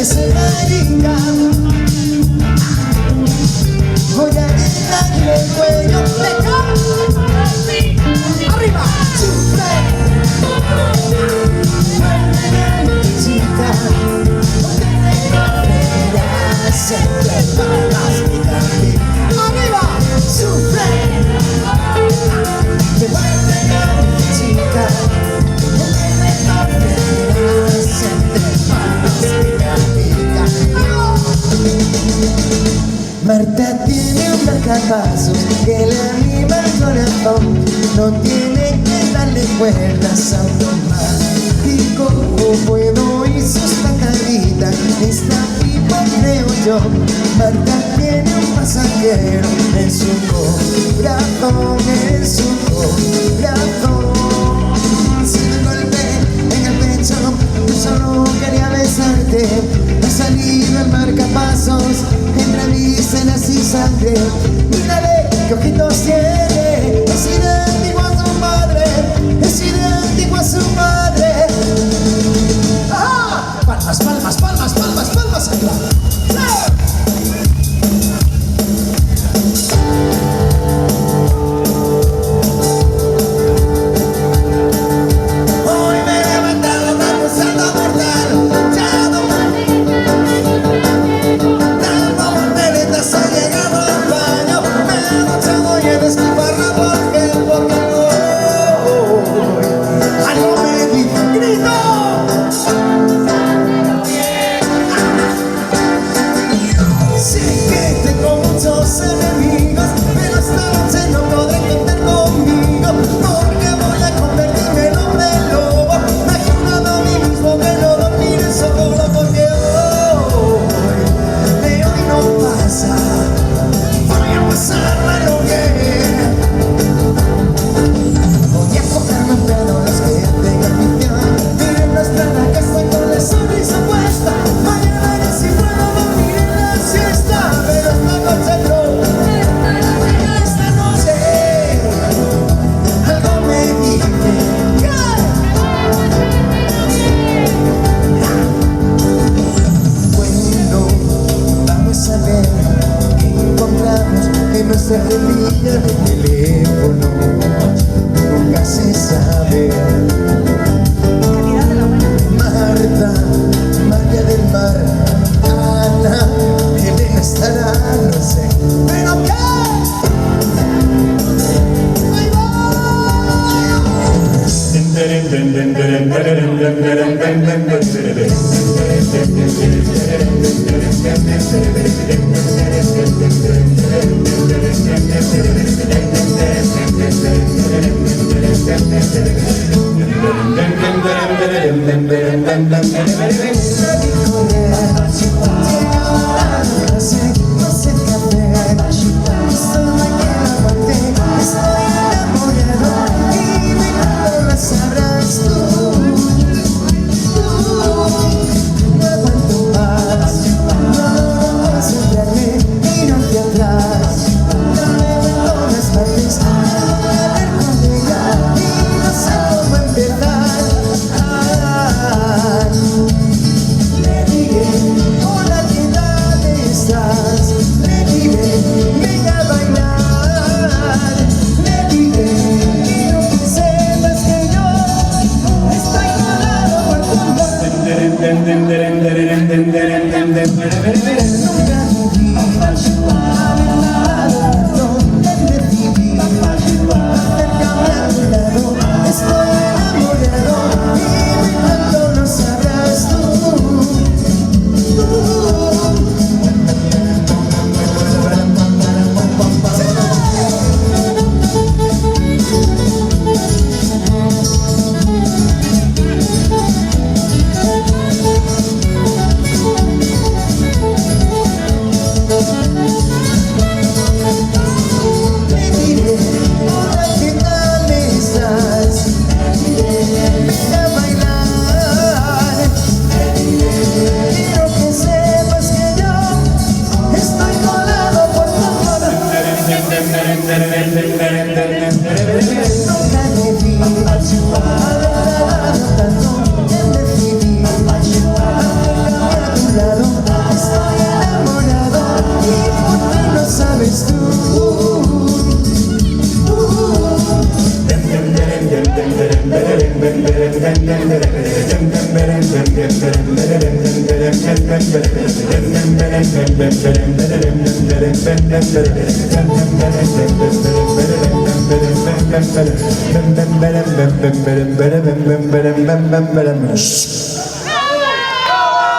se marica. Voy a quitarle el cuello. Arriba. Sufre. Chica. Arriba. Sufre. Que baile chica. Marta tiene un marcapasos que le anima el corazón. No tiene que darle cuerdas automático. Puedo oír sus tajaditas. Está vivo, creo yo. Marta tiene un pasajero en su corazón, en su corazón. Sin golpe en el pecho, yo solo quería besarte. Ha salido el marcapasos entre mis cenas y sangre. Mírale qué ojitos tiene. Es idéntico a su madre. Es idéntico a su madre. ¡Ajá! Palmas, palmas, palmas, palmas, palmas arriba. Se repite el teléfono, nunca se sabe. Marta, María del Mar, Ana, Elena estará, no sé, pero ¿qué? ¡Ahí Shh.